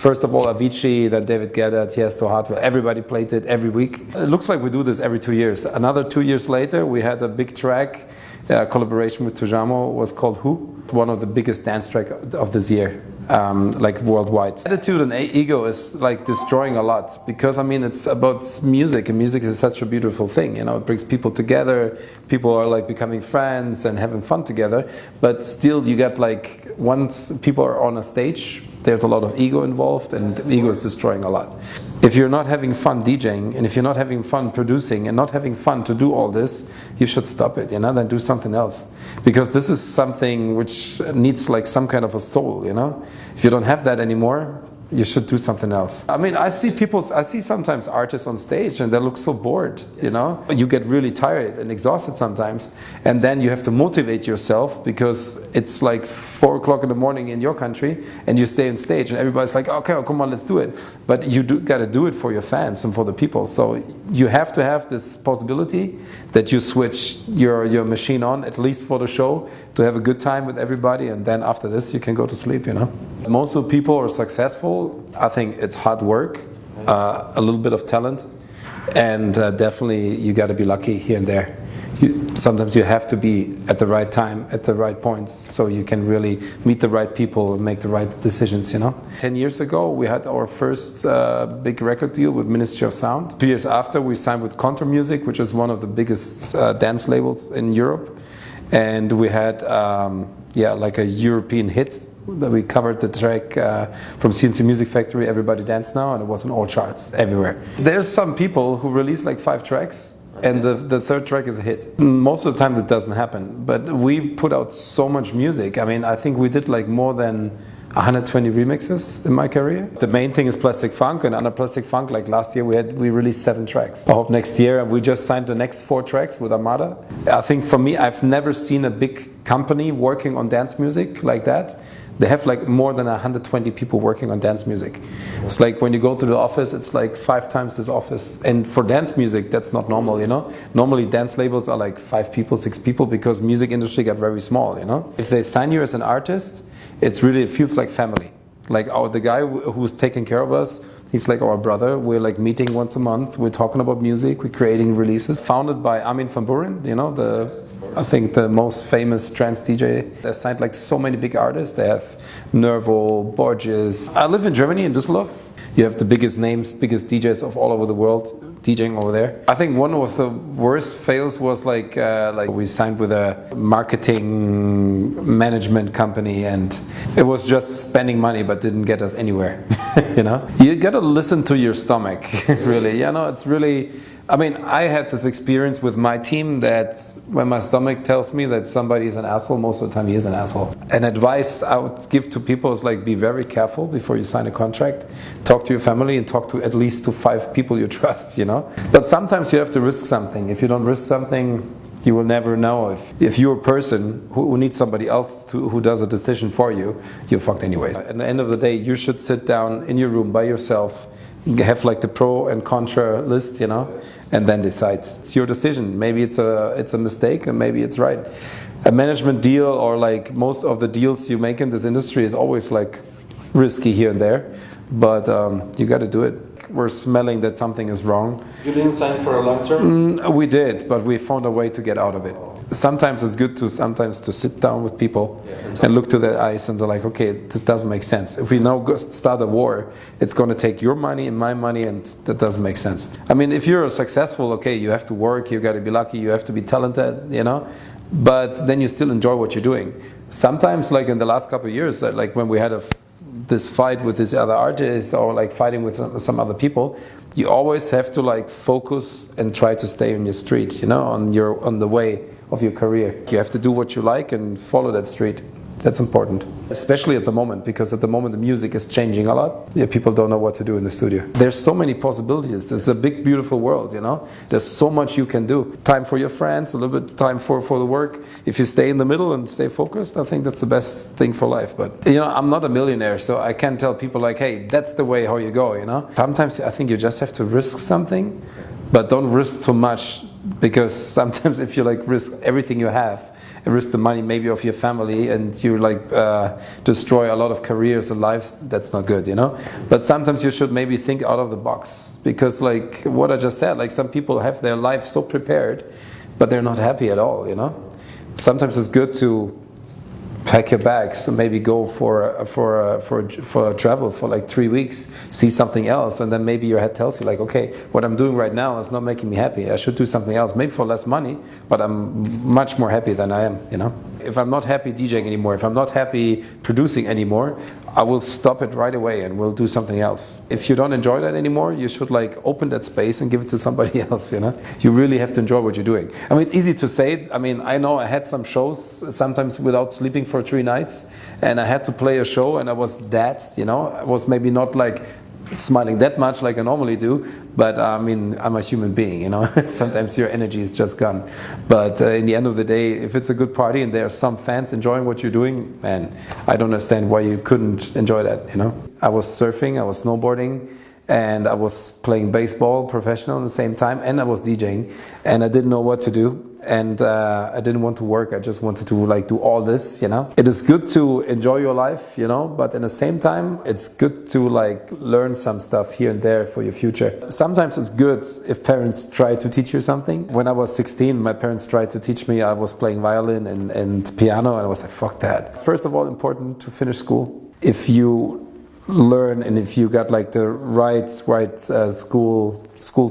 First of all, Avicii, then David Guetta, Tiesto, Hardwell. Everybody played it every week. It looks like we do this every 2 years. Another 2 years later, we had a big track, collaboration with Tujamo, was called Who. One of the biggest dance track of this year, like worldwide. Attitude and ego is like destroying a lot because I mean it's about music, and music is such a beautiful thing. You know, it brings people together. People are like becoming friends and having fun together. But still, you get like once people are on a stage, there's a lot of ego involved, and ego is destroying a lot. If you're not having fun DJing, and if you're not having fun producing, and not having fun to do all this, you should stop it, you know, then do something else. Because this is something which needs like some kind of a soul, you know. If you don't have that anymore, you should do something else. I mean, I see sometimes artists on stage and they look so bored, you know. You get really tired and exhausted sometimes, and then you have to motivate yourself because it's like 4 o'clock in the morning in your country and you stay on stage and everybody's like, okay, oh, come on, let's do it. But you got to do it for your fans and for the people. So you have to have this possibility that you switch your machine on, at least for the show, to have a good time with everybody, and then after this you can go to sleep, you know. Most of the people are successful. I think it's hard work, a little bit of talent, and definitely you got to be lucky here and there. Sometimes you have to be at the right time, at the right points, so you can really meet the right people and make the right decisions, you know. 10 years ago, we had our first big record deal with Ministry of Sound. 2 years after, we signed with Contour Music, which is one of the biggest dance labels in Europe. And we had, like a European hit. That we covered the track from CNC Music Factory, Everybody Dance Now, and it was in all charts everywhere. There's some people who release like 5 tracks, and the third track is a hit. Most of the time that doesn't happen, but we put out so much music. I mean, I think we did like more than 120 remixes in my career. The main thing is Plastik Funk, and under Plastik Funk, like last year, we released 7 tracks. I hope next year, we just signed the next 4 tracks with Armada. I think for me, I've never seen a big company working on dance music like that. They have like more than 120 people working on dance music. It's like when you go to the office, it's like 5 times this office. And for dance music, that's not normal, you know. Normally dance labels are like 5 people, 6 people, because music industry got very small, you know. If they sign you as an artist, it feels like family. Like the guy who's taking care of us, he's like our brother. We're like meeting once a month. We're talking about music. We're creating releases. Founded by Armin Van Buuren, you know, I think the most famous trance DJ. They signed like so many big artists. They have Nervo, Borges. I live in Germany, in Düsseldorf. You have the biggest names, biggest DJs of all over the world DJing over there. I think one of the worst fails was like we signed with a marketing management company, and it was just spending money but didn't get us anywhere. You know, you gotta listen to your stomach, really. You know, it's really. I mean, I had this experience with my team that when my stomach tells me that somebody is an asshole, most of the time he is an asshole. An advice I would give to people is like, be very careful before you sign a contract. Talk to your family and talk to at least 5 people you trust, you know. But sometimes you have to risk something. If you don't risk something, you will never know. If you're a person who needs somebody else who does a decision for you, you're fucked anyways. At the end of the day, you should sit down in your room by yourself, have like the pro and contra list, you know, and then decide. It's your decision. Maybe it's a mistake, and maybe it's right. A management deal, or like most of the deals you make in this industry, is always like risky here and there, but you got to do it. We're smelling that something is wrong. You didn't sign for a long term? We did, but we found a way to get out of it. Sometimes it's good to sit down with people and look to their eyes, and they're like, okay, this doesn't make sense. If we now start a war, it's going to take your money and my money, and that doesn't make sense. I mean, if you're successful, okay, you have to work, you got to be lucky, you have to be talented, you know, but then you still enjoy what you're doing. Sometimes, like in the last couple of years, like when we had this fight with this other artist, or like fighting with some other people, you always have to like focus and try to stay on your street, you know, on the way of your career. You have to do what you like and follow that street. That's important, especially at the moment, because at the moment the music is changing a lot. Yeah, people don't know what to do in the studio. There's so many possibilities. It's a big, beautiful world, you know. There's so much you can do. Time for your friends, a little bit time for the work. If you stay in the middle and stay focused, I think that's the best thing for life. But, you know, I'm not a millionaire, so I can't tell people like, hey, that's the way how you go, you know. Sometimes I think you just have to risk something, but don't risk too much, because sometimes if you like risk everything you have, risk the money maybe of your family, and you like destroy a lot of careers and lives. That's not good, you know. But sometimes you should maybe think out of the box, because like what I just said, like some people have their life so prepared, but they're not happy at all, you know. Sometimes it's good to pack your bags and maybe go for a travel for like 3 weeks, see something else, and then maybe your head tells you like, okay, what I'm doing right now is not making me happy. I should do something else, maybe for less money, but I'm much more happy than I am, you know. If I'm not happy DJing anymore, if I'm not happy producing anymore, I will stop it right away and we'll do something else. If you don't enjoy that anymore, you should like open that space and give it to somebody else, you know. You really have to enjoy what you're doing. I mean, it's easy to say. I mean, I know I had some shows sometimes without sleeping for 3 nights, and I had to play a show, and I was that, you know. I was maybe not like smiling that much like I normally do, but I mean, I'm a human being, you know. Sometimes your energy is just gone. But in the end of the day, if it's a good party and there are some fans enjoying what you're doing, man, I don't understand why you couldn't enjoy that, you know. I was surfing, I was snowboarding, and I was playing baseball professional at the same time, and I was DJing, and I didn't know what to do. And I didn't want to work. I just wanted to like do all this, you know. It is good to enjoy your life, you know, but at the same time, it's good to like learn some stuff here and there for your future. Sometimes it's good if parents try to teach you something. When I was 16, my parents tried to teach me. I was playing violin and piano, and I was like, fuck that. First of all, important to finish school. If you learn and if you got like the right school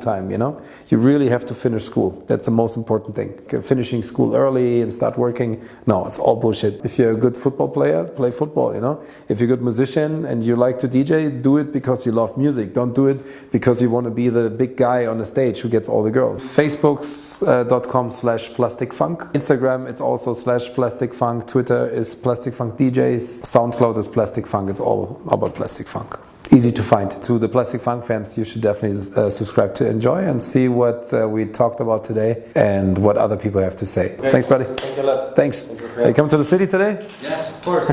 time, you know, you really have to finish school. That's the most important thing. Finishing school early and start working, no, it's all bullshit. If you're a good football player, play football, you know. If you're a good musician and you like to DJ, do it because you love music. Don't do it because you want to be the big guy on the stage who gets all the girls. Facebook's.com/Plastik Funk. Instagram, it's also /Plastik Funk. Twitter is Plastik Funk DJs. SoundCloud is Plastik Funk. It's all about Plastik Funk. Easy to find. To the Plastik Funk fans, you should definitely subscribe to enjoy and see what we talked about today and what other people have to say. Okay. Thanks, buddy. Thank you a lot. Thanks. Hey, come to the city today? Yes, of course.